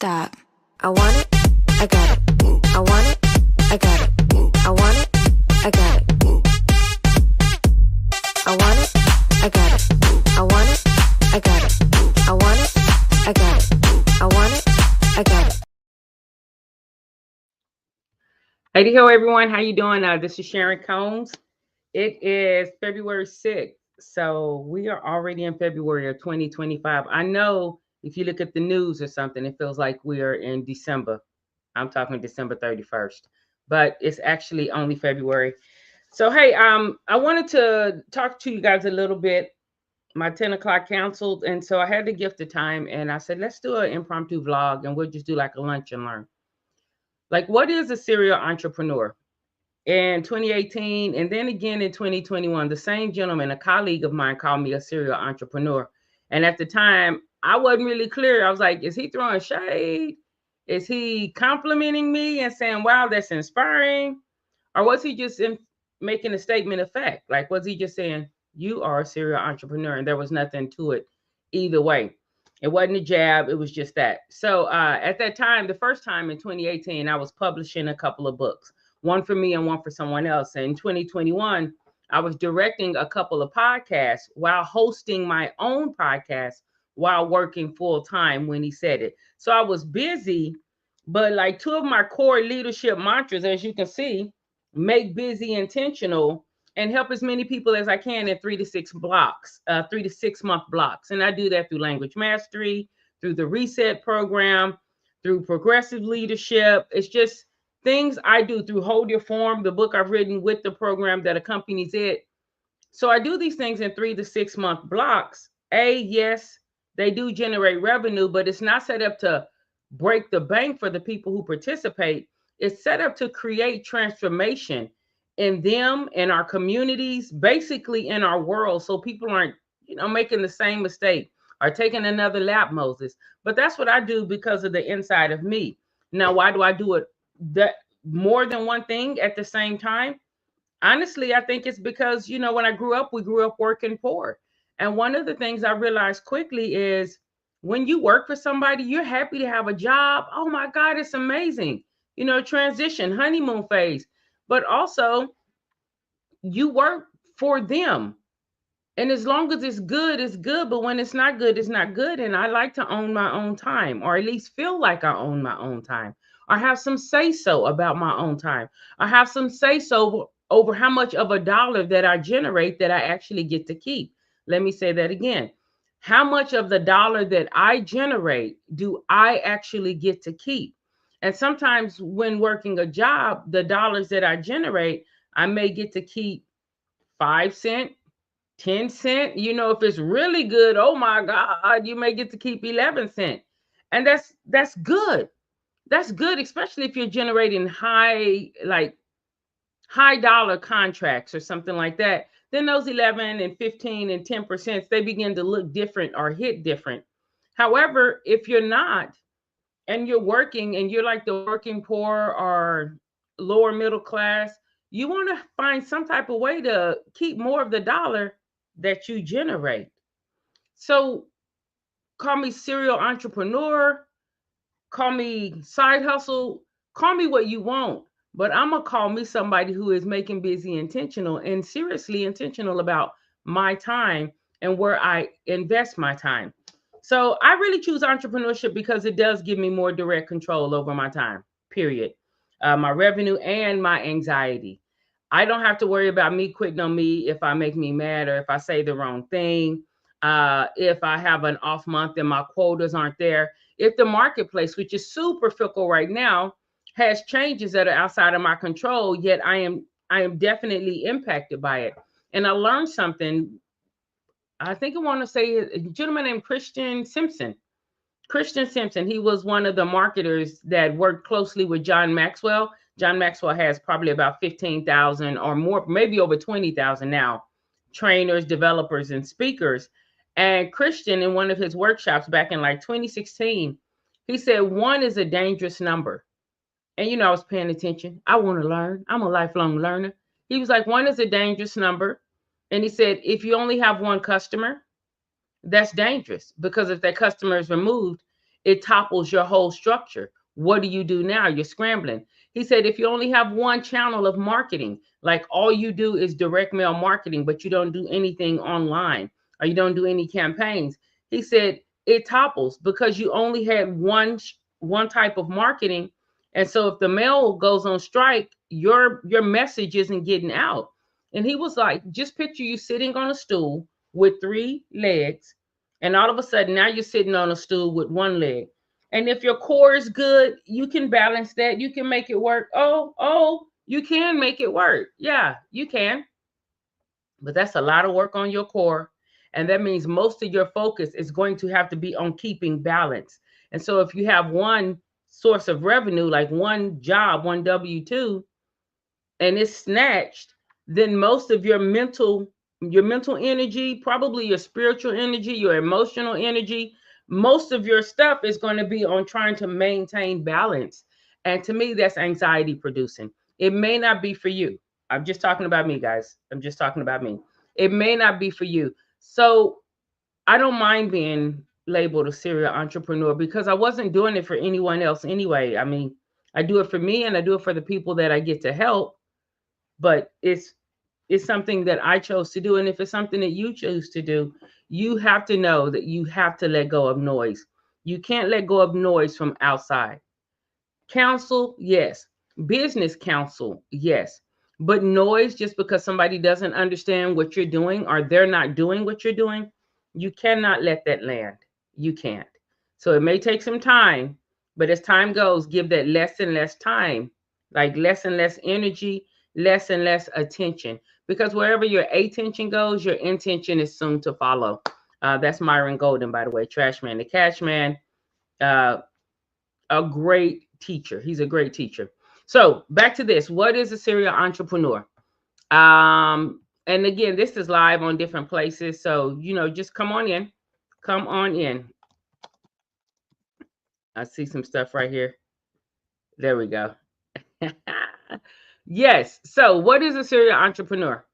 stop. I want it, I got it. I want it, I got it. I want it, I got it. I want it, I got it. I want it, I got it. I want it, I got it. I want it, I got it. Hey, hello everyone. How you doing? This is Sharon Combs. It is February 6th. So we are already in February of 2025. I know if you look at the news or something, it feels like we are in December. I'm talking December 31st, but it's actually only February. So, hey, I wanted to talk to you guys a little bit. My 10 o'clock canceled, and so I had to gift the time, and I said, let's do an impromptu vlog, and we'll just do like a lunch and learn. Like, what is a serial entrepreneur? In 2018, and then again in 2021, the same gentleman, a colleague of mine, called me a serial entrepreneur. And at the time, I wasn't really clear. I was like, is he throwing shade? Is he complimenting me and saying, wow, that's inspiring? Or was he just making a statement of fact? Like, was he just saying, you are a serial entrepreneur? And there was nothing to it either way. It wasn't a jab. It was just that. So at that time, the first time in 2018, I was publishing a couple of books, one for me and one for someone else. And in 2021, I was directing a couple of podcasts while hosting my own podcast while working full time when he said it. So I was busy, but like two of my core leadership mantras, as you can see, make busy intentional and help as many people as I can in 3 to 6 blocks, 3 to 6 month blocks. And I do that through language mastery, through the reset program, through progressive leadership. It's just things I do through Hold Your Form, the book I've written with the program that accompanies it. So I do these things in 3 to 6 month blocks. Yes, they do generate revenue, but it's not set up to break the bank for the people who participate. It's set up to create transformation in them, in our communities, basically in our world, so people aren't, making the same mistake or taking another lap, Moses. But that's what I do because of the inside of me. Now, why do I do it that more than one thing at the same time? Honestly, I think it's because, when I grew up, we grew up working poor. And one of the things I realized quickly is when you work for somebody, you're happy to have a job. Oh my God, it's amazing. Transition, honeymoon phase. But also, you work for them. And as long as it's good, it's good. But when it's not good, it's not good. And I like to own my own time, or at least feel like I own my own time, or have some say so about my own time, or have some say so over how much of a dollar that I generate that I actually get to keep. Let me say that again. How much of the dollar that I generate do I actually get to keep? And sometimes when working a job, the dollars that I generate, I may get to keep 5 cents, 10 cent. If it's really good, oh my God, you may get to keep 11 cent. And that's good. That's good, especially if you're generating high dollar contracts or something like that. Then those 11 and 15 and 10%, they begin to look different or hit different. However, if you're not, and you're working and you're like the working poor or lower middle class, you want to find some type of way to keep more of the dollar that you generate. So call me serial entrepreneur, call me side hustle, call me what you want. But I'm going to call me somebody who is making busy intentional and seriously intentional about my time and where I invest my time. So I really choose entrepreneurship because it does give me more direct control over my time, period. My revenue and my anxiety. I don't have to worry about me quitting on me if I make me mad or if I say the wrong thing. If I have an off month and my quotas aren't there. If the marketplace, which is super fickle right now, has changes that are outside of my control, yet I am definitely impacted by it. And I learned something. I think I want to say a gentleman named Christian Simpson. Christian Simpson, he was one of the marketers that worked closely with John Maxwell. John Maxwell has probably about 15,000 or more, maybe over 20,000 now, trainers, developers, and speakers. And Christian, in one of his workshops back in like 2016, he said, one is a dangerous number. And, I was paying attention. I want to learn. I'm a lifelong learner. He was like, one is a dangerous number. And he said, if you only have one customer, that's dangerous, because if that customer is removed, it topples your whole structure. What do you do now? You're scrambling. He said, if you only have one channel of marketing, like all you do is direct mail marketing, but you don't do anything online or you don't do any campaigns, he said it topples because you only had one type of marketing. And so if the mail goes on strike, your message isn't getting out. And he was like, just picture you sitting on a stool with three legs, and all of a sudden now you're sitting on a stool with one leg. And if your core is good, you can balance that. You can make it work. Oh, you can make it work. Yeah, you can. But that's a lot of work on your core. And that means most of your focus is going to have to be on keeping balance. And so if you have one source of revenue, like one job, one W-2, and it's snatched, then most of your mental energy, probably your spiritual energy, your emotional energy, most of your stuff is going to be on trying to maintain balance. And to me, that's anxiety producing. It may not be for you. I'm just talking about me, guys. I'm just talking about me. It may not be for you. So I don't mind being labeled a serial entrepreneur because I wasn't doing it for anyone else anyway. I mean, I do it for me and I do it for the people that I get to help, but it's something that I chose to do. And if it's something that you choose to do, you have to know that you have to let go of noise. You can't let go of noise from outside. Counsel, yes. Business counsel, yes. But noise, just because somebody doesn't understand what you're doing or they're not doing what you're doing, you cannot let that land. You can't. So it may take some time, but as time goes, give that less and less time, like less and less energy, less and less attention. Because wherever your attention goes, your intention is soon to follow. That's Myron Golden, by the way, Trash Man, the Cash Man. Uh, a great teacher. He's a great teacher. So back to this. What is a serial entrepreneur? And again, this is live on different places. So, just come on in. Come on in. I see some stuff right here. There we go. Yes. So what is a serial entrepreneur?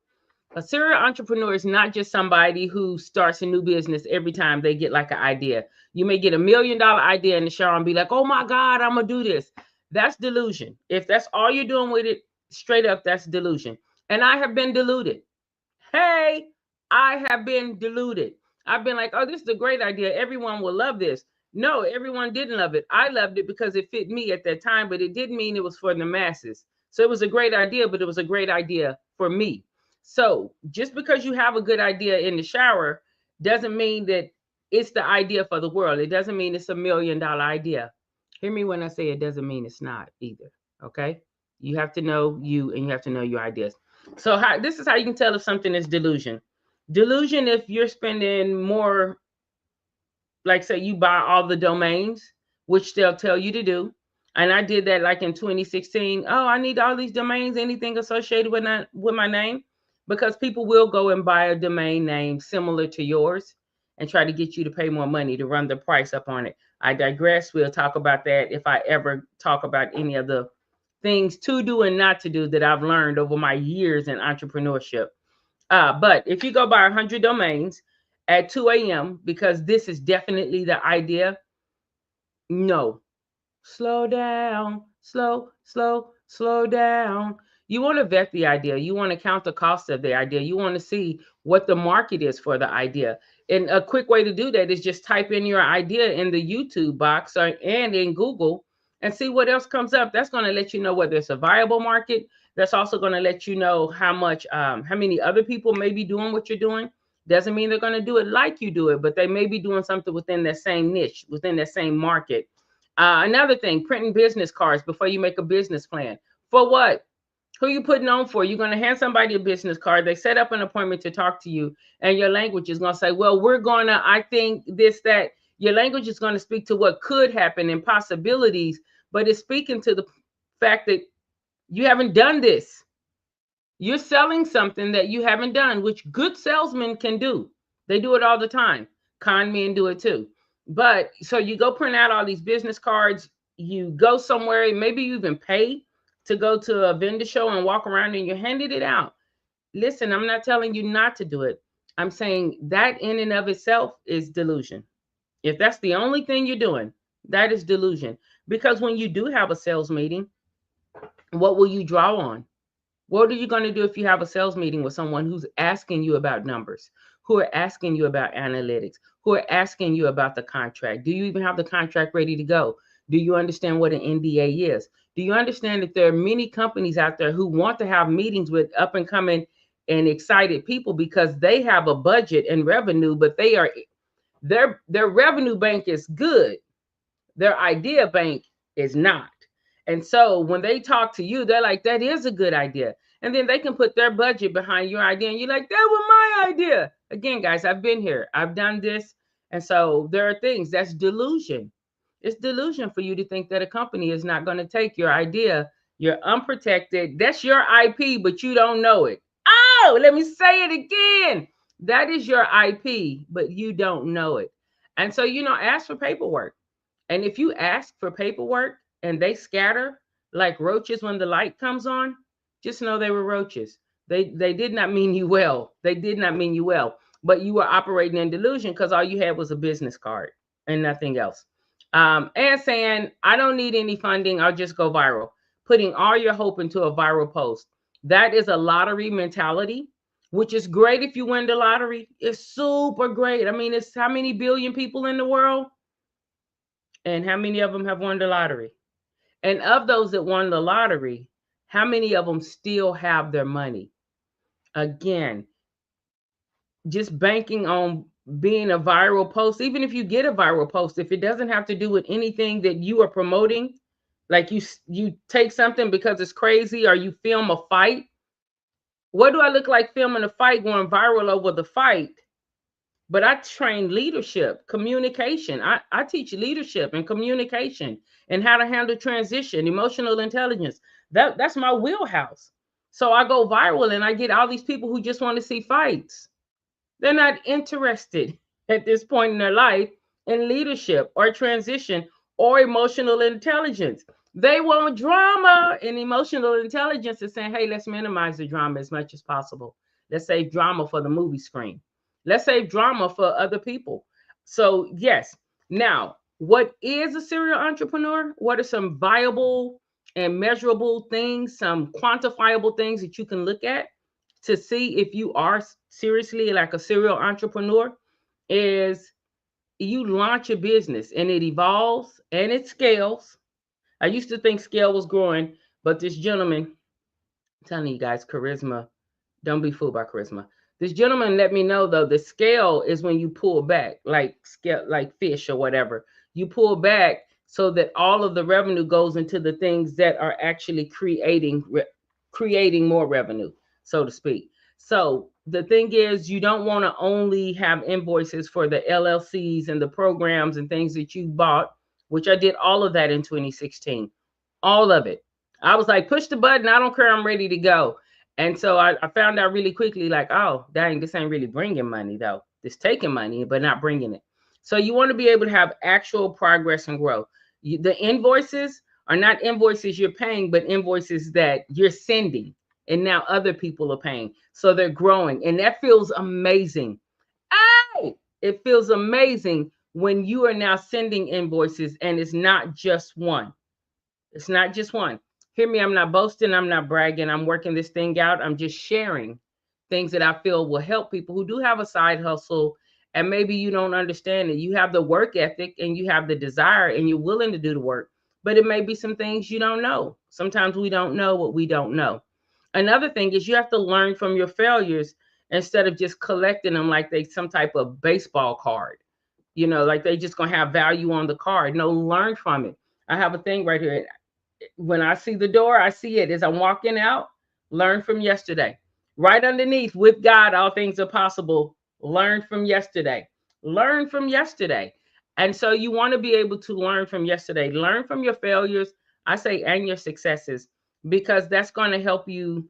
A serial entrepreneur is not just somebody who starts a new business every time they get like an idea. You may get $1 million idea in the shower and be like, oh my God, I'm going to do this. That's delusion. If that's all you're doing with it, straight up, that's delusion. And I have been deluded. Hey, I have been deluded. I've been like, oh, this is a great idea. Everyone will love this. No, everyone didn't love it. I loved it because it fit me at that time, but it didn't mean it was for the masses. So it was a great idea, but it was a great idea for me. So just because you have a good idea in the shower doesn't mean that it's the idea for the world. It doesn't mean it's $1 million idea. Hear me when I say it doesn't mean it's not either. Okay. You have to know you and you have to know your ideas. So this is how you can tell if something is delusion. Delusion, if you're spending more, like say you buy all the domains, which they'll tell you to do. And I did that like in 2016. Oh, I need all these domains, anything associated with my name, because people will go and buy a domain name similar to yours and try to get you to pay more money to run the price up on it. I digress. We'll talk about that if I ever talk about any of the things to do and not to do that I've learned over my years in entrepreneurship. But if you go buy 100 domains at 2 a.m., because this is definitely the idea, no, slow down, slow down. You want to vet the idea. You want to count the cost of the idea. You want to see what the market is for the idea. And a quick way to do that is just type in your idea in the YouTube box and in Google and see what else comes up. That's going to let you know whether it's a viable market. That's also going to let you know how many other people may be doing what you're doing. Doesn't mean they're going to do it like you do it, but they may be doing something within that same niche, within that same market. Another thing, printing business cards before you make a business plan. For what? Who you putting on for? You're going to hand somebody a business card. They set up an appointment to talk to you, and your language is going to say, well, I think this, that. Your language is going to speak to what could happen and possibilities, but it's speaking to the fact that you haven't done this. You're selling something that you haven't done, which good salesmen can do. They do it all the time. Con men do it too. But so you go print out all these business cards, you go somewhere, maybe you even pay to go to a vendor show and walk around and you're handing it out. Listen, I'm not telling you not to do it. I'm saying that in and of itself is delusion. If that's the only thing you're doing, That is delusion. Because when you do have a sales meeting, what will you draw on? What are you going to do if you have a sales meeting with someone who's asking you about numbers, who are asking you about analytics, who are asking you about the contract? Do you even have the contract ready to go? Do you understand what an NDA is? Do you understand that there are many companies out there who want to have meetings with up and coming and excited people because they have a budget and revenue, but their revenue bank is good, their idea bank is not. And so when they talk to you, they're like, that is a good idea. And then they can put their budget behind your idea. And you're like, that was my idea. Again, guys, I've been here. I've done this. And so there are things that's delusion. It's delusion for you to think that a company is not going to take your idea. You're unprotected. That's your IP, but you don't know it. Oh, let me say it again. That is your IP, but you don't know it. And so, ask for paperwork. And if you ask for paperwork and they scatter like roaches when the light comes on, just know they were roaches. They did not mean you well. They did not mean you well. But you were operating in delusion because all you had was a business card and nothing else. And saying, I don't need any funding, I'll just go viral. Putting all your hope into a viral post. That is a lottery mentality, which is great if you win the lottery. It's super great. I mean, it's how many billion people in the world? And how many of them have won the lottery? And of those that won the lottery, how many of them still have their money? Again, just banking on being a viral post, even if you get a viral post, if it doesn't have to do with anything that you are promoting, like you take something because it's crazy, or you film a fight. What do I look like filming a fight going viral over the fight? But I train leadership, communication. I teach leadership and communication and how to handle transition, emotional intelligence. That's my wheelhouse. So I go viral and I get all these people who just want to see fights. They're not interested at this point in their life in leadership or transition or emotional intelligence. They want drama, and emotional intelligence is saying, hey, let's minimize the drama as much as possible. Let's save drama for the movie screen. Let's save drama for other people. So, yes. Now, what is a serial entrepreneur? What are some viable and measurable things, some quantifiable things that you can look at to see if you are seriously like a serial entrepreneur? Is you launch a business and it evolves and it scales. I used to think scale was growing, but this gentleman, I'm telling you guys, charisma, don't be fooled by charisma. This gentleman let me know though the scale is when you pull back, like scale, like fish or whatever. You pull back so that all of the revenue goes into the things that are actually creating more revenue, so to speak. So the thing is, you don't want to only have invoices for the LLCs and the programs and things that you bought, which I did all of that in 2016, all of it. I was like, push the button. I don't care. I'm ready to go. And so I found out really quickly, like, oh, dang, this ain't really bringing money, though. It's taking money, but not bringing it. So you want to be able to have actual progress and growth. The invoices are not invoices you're paying, but invoices that you're sending. And now other people are paying. So they're growing. And that feels amazing. Hey, it feels amazing when you are now sending invoices and it's not just one. It's not just one. Hear me, I'm not boasting, I'm not bragging. I'm working this thing out. I'm just sharing things that I feel will help people who do have a side hustle and maybe you don't understand it. You have the work ethic and you have the desire and you're willing to do the work, but it may be some things you don't know. Sometimes we don't know what we don't know. Another thing is you have to learn from your failures instead of just collecting them like they some type of baseball card. Like they just gonna have value on the card. No, learn from it. I have a thing right here. When I see the door, I see it as I'm walking out. Learn from yesterday. Right underneath, with God, all things are possible. Learn from yesterday. Learn from yesterday. And so you want to be able to learn from yesterday. Learn from your failures, I say, and your successes, because that's going to help you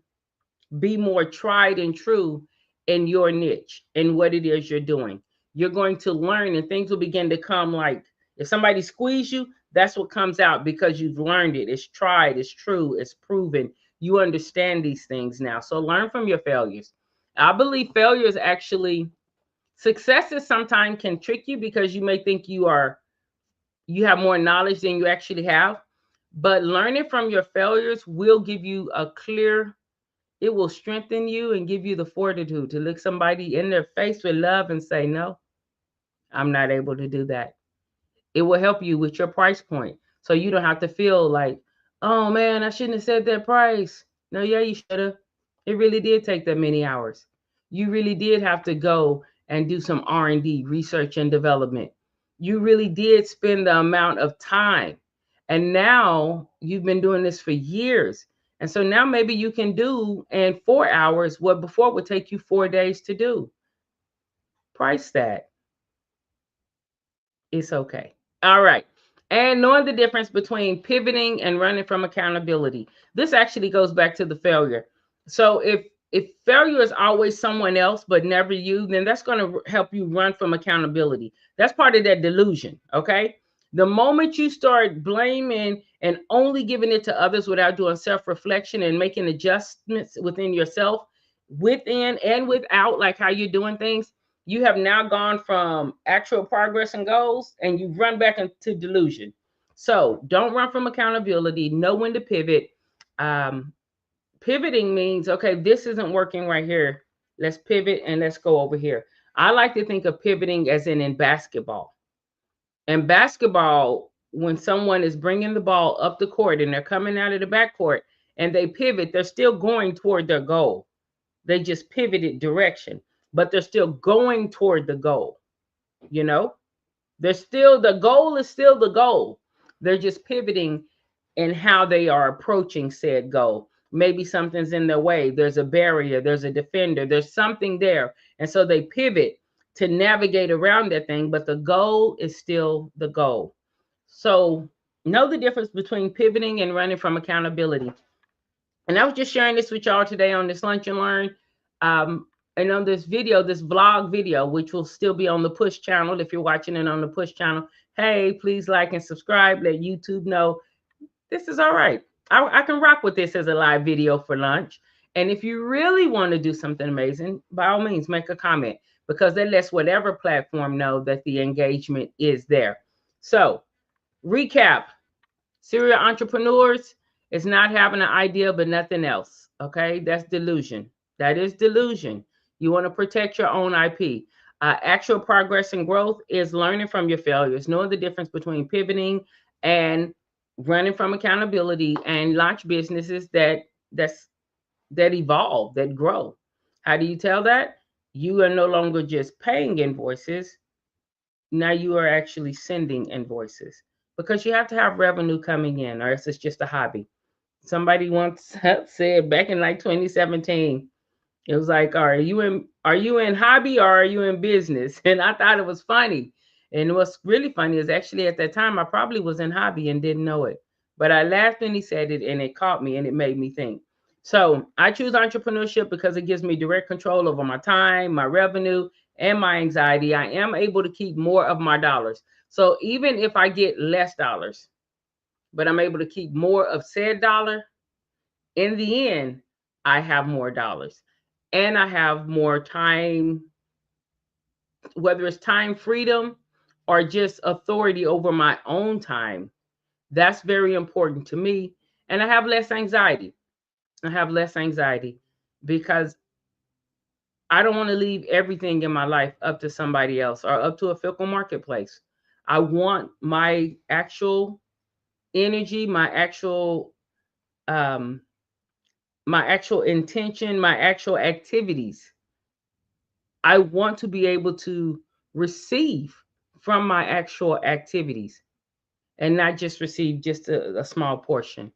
be more tried and true in your niche and what it is you're doing. You're going to learn and things will begin to come like if somebody squeeze you, that's what comes out because you've learned it. It's tried, it's true, it's proven. You understand these things now. So learn from your failures. I believe failures successes sometimes can trick you because you may think you have more knowledge than you actually have. But learning from your failures will give you a clear, it will strengthen you and give you the fortitude to look somebody in their face with love and say, no, I'm not able to do that. It will help you with your price point. So you don't have to feel like, oh man, I shouldn't have said that price. No, yeah, you should have. It really did take that many hours. You really did have to go and do some R&D, research and development. You really did spend the amount of time. And now you've been doing this for years. And so now maybe you can do in 4 hours what before would take you 4 days to do. Price that. It's okay. All right. And knowing the difference between pivoting and running from accountability. This actually goes back to the failure. So if failure is always someone else but never you, then that's going to help you run from accountability. That's part of that delusion, okay? The moment you start blaming and only giving it to others without doing self-reflection and making adjustments within yourself, within and without, like how you're doing things, you have now gone from actual progress and goals and you've run back into delusion. So don't run from accountability. Know when to pivot. Um, Pivoting means, okay, this isn't working right here. Let's pivot and let's go over here. I like to think of pivoting as in basketball. In basketball, when someone is bringing the ball up the court and they're coming out of the backcourt and they pivot, they're still going toward their goal. They just pivoted direction, but they're still going toward the goal. You know, they're still, the goal is still the goal. They're just pivoting in how they are approaching said goal. Maybe something's in their way. There's a barrier, there's a defender, there's something there. And so they pivot to navigate around that thing, but the goal is still the goal. So know the difference between pivoting and running from accountability. And I was just sharing this with y'all today on this Lunch and Learn. And on this video, this vlog video, which will still be on the push channel. If you're watching it on the push channel, hey, please like and subscribe. Let YouTube know this is all right. I can rock with this as a live video for lunch. And if you really want to do something amazing, by all means, make a comment, because that lets whatever platform know that the engagement is there. So recap. Serial entrepreneurs is not having an idea but nothing else. Okay, that's delusion. That is delusion. You want to protect your own IP. Actual progress and growth is learning from your failures, knowing the difference between pivoting and running from accountability, and launch businesses that evolve, that grow. How do you tell that? You are no longer just paying invoices. Now you are actually sending invoices, because you have to have revenue coming in, or else it's just a hobby. Somebody once said back in like 2017, it was like, are you in hobby or are you in business? And I thought it was funny. And what's really funny is actually at that time I probably was in hobby and didn't know it. But I laughed when he said it and it caught me and it made me think. So I choose entrepreneurship because it gives me direct control over my time, my revenue, and my anxiety. I am able to keep more of my dollars. So even if I get less dollars, but I'm able to keep more of said dollar, in the end, I have more dollars and I have more time, whether it's time freedom or just authority over my own time. That's very important to me. And I have less anxiety. I have less anxiety because I don't want to leave everything in my life up to somebody else or up to a fickle marketplace. I want energy, um, my actual intention, my actual activities. I want to be able to receive from my actual activities and not just receive just a small portion.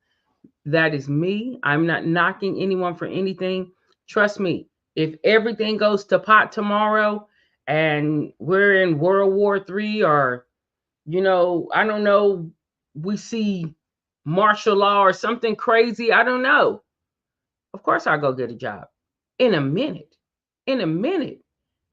That is me. I'm not knocking anyone for anything. Trust me, if everything goes to pot tomorrow and we're in World War III, or, I don't know, we see martial law or something crazy, I don't know. Of course, I'll go get a job in a minute. In a minute.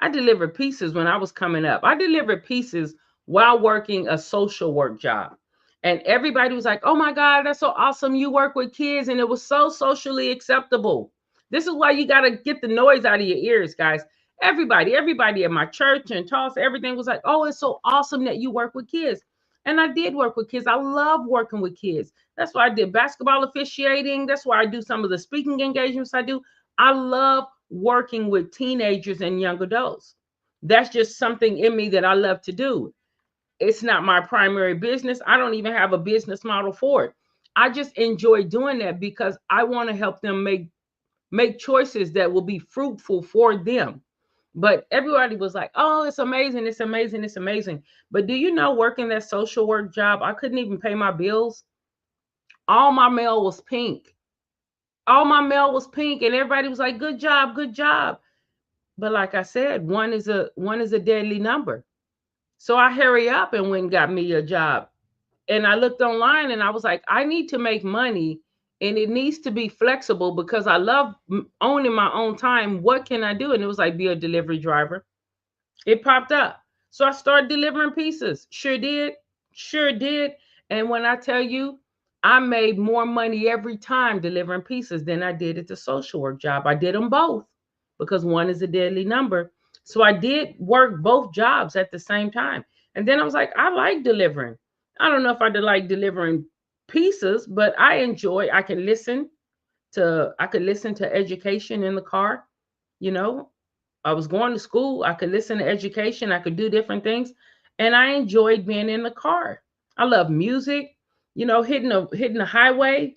I delivered pieces when I was coming up. I delivered pieces while working a social work job. And everybody was like, oh my God, that's so awesome. You work with kids. And it was so socially acceptable. This is why you got to get the noise out of your ears, guys. Everybody at my church and Tulsa, everything was like, oh, it's so awesome that you work with kids. And I did work with kids. I love working with kids. That's why I did basketball officiating. That's why I do some of the speaking engagements I do. I love working with teenagers and young adults. That's just something in me that I love to do. It's not my primary business. I don't even have a business model for it. I just enjoy doing that because I want to help them make choices that will be fruitful for them. But everybody was like, "Oh, it's amazing, it's amazing, it's amazing." But do you know, working that social work job, I couldn't even pay my bills. All my mail was pink. All my mail was pink, and everybody was like, "Good job, good job." But like I said, one is a deadly number. So I hurry up and went and got me a job. And I looked online and I was like, I need to make money and it needs to be flexible because I love owning my own time. What can I do? And it was like, be a delivery driver. It popped up. So I started delivering pieces. Sure did. Sure did. And when I tell you, I made more money every time delivering pieces than I did at the social work job. I did them both because one is a deadly number. So I did work both jobs at the same time. And then I was like, I like delivering. I don't know if I did like delivering pieces, but I could listen to education in the car, you know, I was going to school. I could listen to education. I could do different things. And I enjoyed being in the car. I love music, hitting the highway.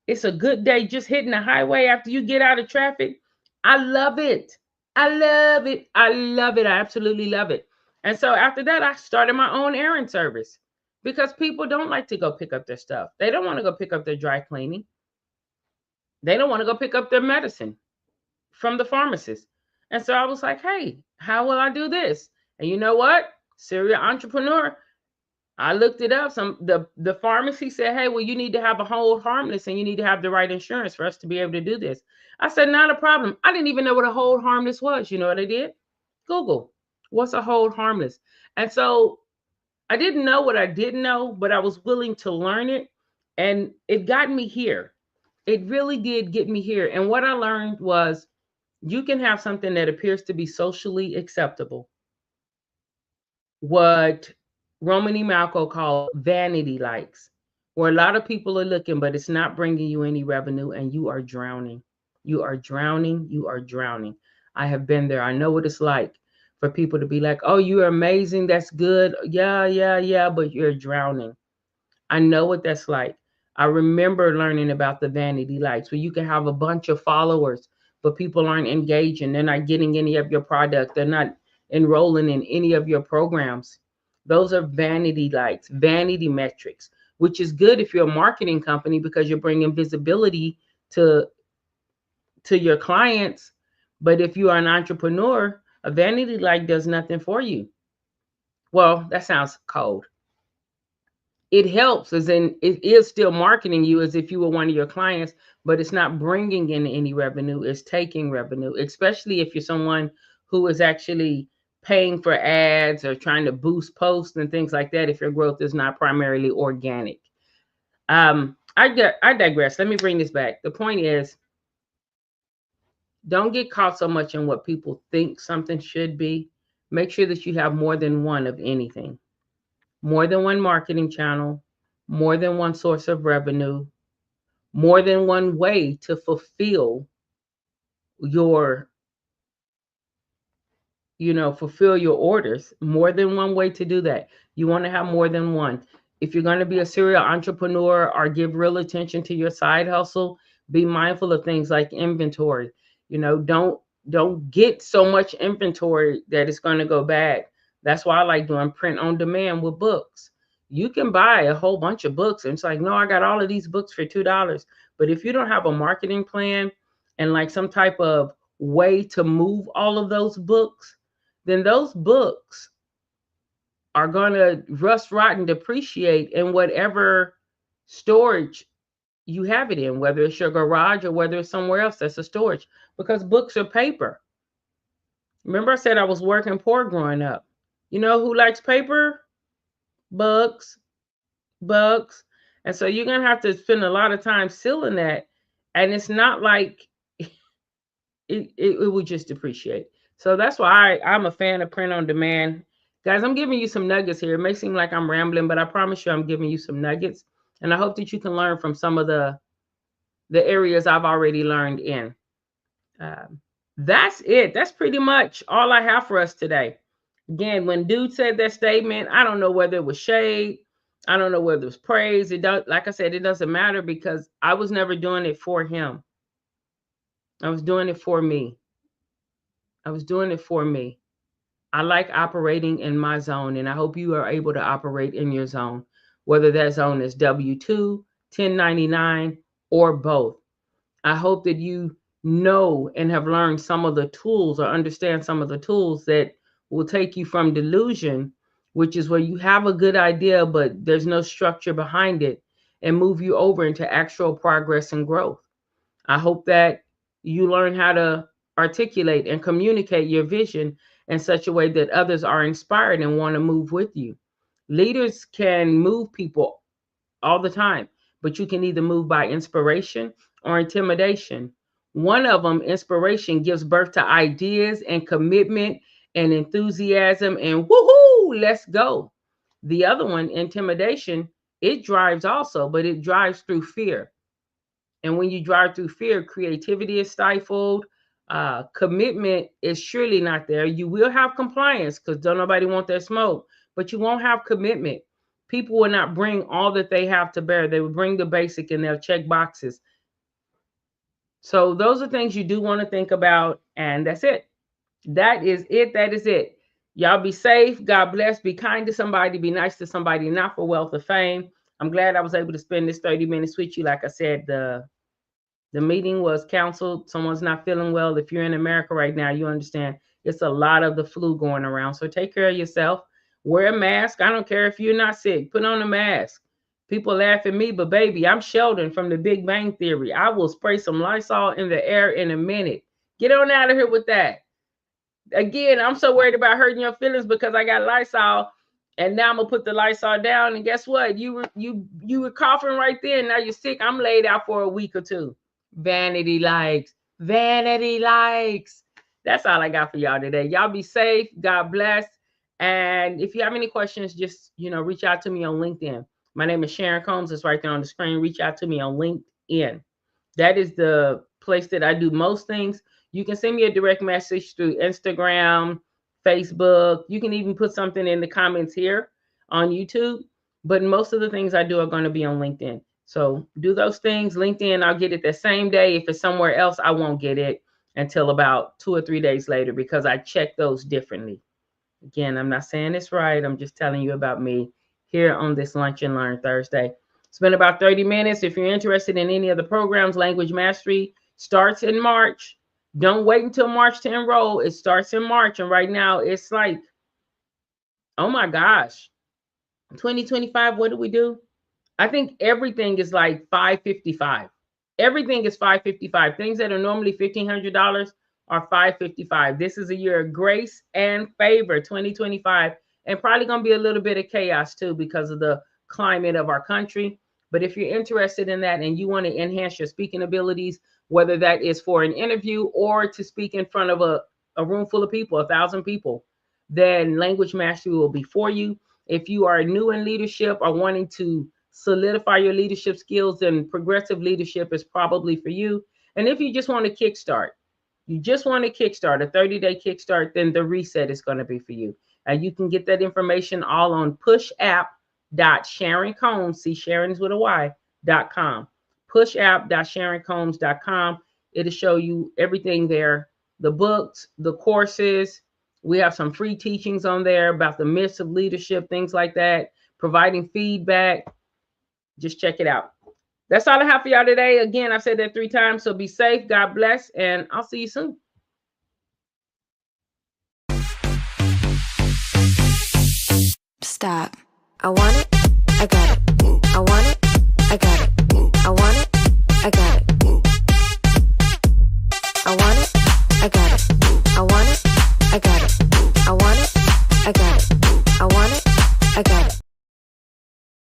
It's a good day just hitting the highway after you get out of traffic. I love it. I love it. I love it. I absolutely love it. And so after that, I started my own errand service because people don't like to go pick up their stuff. They don't want to go pick up their dry cleaning. They don't want to go pick up their medicine from the pharmacist. And so I was like, hey, how will I do this? And you know what? Serial entrepreneur. I looked it up. The pharmacy said, hey, well, you need to have a hold harmless and you need to have the right insurance for us to be able to do this. I said, not a problem. I didn't even know what a hold harmless was. You know what I did? Google. What's a hold harmless? And so I didn't know what I didn't know, but I was willing to learn it. And it got me here. It really did get me here. And what I learned was you can have something that appears to be socially acceptable, what Romany Malco called vanity likes, where a lot of people are looking, but it's not bringing you any revenue and you are drowning. You are drowning. You are drowning. I have been there. I know what it's like for people to be like, oh, you're amazing. That's good. Yeah, yeah, yeah, but you're drowning. I know what that's like. I remember learning about the vanity likes where you can have a bunch of followers, but people aren't engaging. They're not getting any of your product. They're not enrolling in any of your programs. Those are vanity likes, vanity metrics, which is good if you're a marketing company because you're bringing visibility to your clients. But if you are an entrepreneur, a vanity like does nothing for you. Well, that sounds cold. It helps, as in it is still marketing you as if you were one of your clients, but it's not bringing in any revenue. It's taking revenue, especially if you're someone who is actually paying for ads or trying to boost posts and things like that. If your growth is not primarily organic. I digress. Let me bring this back. The point is, don't get caught so much in what people think something should be. Make sure that you have more than one of anything, more than one marketing channel, more than one source of revenue, more than one way to fulfill your, fulfill your orders, more than one way to do that. You want to have more than one. If you're going to be a serial entrepreneur or give real attention to your side hustle, be mindful of things like inventory. Don't get so much inventory that it's going to go bad. That's why I like doing print on demand with books. You can buy a whole bunch of books and it's like, no, I got all of these books for $2. But if you don't have a marketing plan and like some type of way to move all of those books, then those books are going to rust, rot, and depreciate in whatever storage you have it in, whether it's your garage or whether it's somewhere else that's a storage, because books are paper. Remember, I said I was working poor growing up. You know who likes paper? Bugs, bugs. And so you're going to have to spend a lot of time sealing that. And it's not like it would just depreciate. So that's why I'm a fan of print on demand. Guys, I'm giving you some nuggets here. It may seem like I'm rambling, but I promise you I'm giving you some nuggets. And I hope that you can learn from some of the areas I've already learned in. That's it. That's pretty much all I have for us today. Again, when dude said that statement, I don't know whether it was shade. I don't know whether it was praise. It does, like I said, it doesn't matter because I was never doing it for him. I was doing it for me. I was doing it for me. I like operating in my zone, and I hope you are able to operate in your zone, whether that zone is W-2, 1099, or both. I hope that you know and have learned some of the tools or understand some of the tools that will take you from delusion, which is where you have a good idea, but there's no structure behind it, and move you over into actual progress and growth. I hope that you learn how to articulate and communicate your vision in such a way that others are inspired and want to move with you. Leaders can move people all the time, but you can either move by inspiration or intimidation. One of them, inspiration, gives birth to ideas and commitment and enthusiasm and woohoo, let's go. The other one, intimidation, it drives also, but it drives through fear. And when you drive through fear, creativity is stifled. Commitment is surely not there. You will have compliance because don't nobody want that smoke, but you won't have commitment. People will not bring all that they have to bear. They will bring the basic and they'll check boxes. So those are things you do want to think about. And that's it. That is it. That is it. Y'all be safe. God bless. Be kind to somebody. Be nice to somebody, not for wealth or fame. I'm glad I was able to spend this 30 minutes with you. Like I said, the meeting was canceled. Someone's not feeling well. If you're in America right now, you understand it's a lot of the flu going around. So take care of yourself. Wear a mask. I don't care if you're not sick. Put on a mask. People laugh at me, but baby, I'm Sheldon from the Big Bang Theory. I will spray some Lysol in the air in a minute. Get on out of here with that. Again, I'm so worried about hurting your feelings because I got Lysol. And now I'm gonna put the Lysol down. And guess what? You were coughing right there. Now you're sick. I'm laid out for a week or two. Vanity likes. Vanity likes. That's all I got for y'all today. Y'all be safe. God bless. And if you have any questions, just reach out to me on LinkedIn. My name is Sharon Combs. It's right there on the screen. Reach out to me on LinkedIn. That is the place that I do most things. You can send me a direct message through Instagram, Facebook. You can even put something in the comments here on YouTube. But most of the things I do are going to be on LinkedIn. So do those things. LinkedIn, I'll get it the same day. If it's somewhere else, I won't get it until about 2 or 3 days later because I check those differently. Again, I'm not saying it's right. I'm just telling you about me here on this Lunch and Learn Thursday. It's been about 30 minutes. If you're interested in any of the programs, Language Mastery starts in March. Don't wait until March to enroll. It starts in March. And right now it's like, oh my gosh, 2025, what do we do? I think everything is like $555. Everything is $555. Things that are normally $1,500 are $555. This is a year of grace and favor, 2025, and probably going to be a little bit of chaos too because of the climate of our country. But if you're interested in that and you want to enhance your speaking abilities, whether that is for an interview or to speak in front of a room full of people, 1,000 people, then Language Mastery will be for you. If you are new in leadership or wanting to solidify your leadership skills, then Progressive Leadership is probably for you. And if you just want to kickstart, a 30-day kickstart, then the Reset is going to be for you. And you can get that information all on pushapp.sharoncombs, see Sharon's with a Y.com. pushapp.sharoncombs.com. It'll show you everything there, the books, the courses. We have some free teachings on there about the myths of leadership, things like that, providing feedback. Just check it out. That's all I have for y'all today. Again, I've said that 3 times, so be safe. God bless, and I'll see you soon. Stop. I want it. I got it. I want it. I got it. I want it. I got it.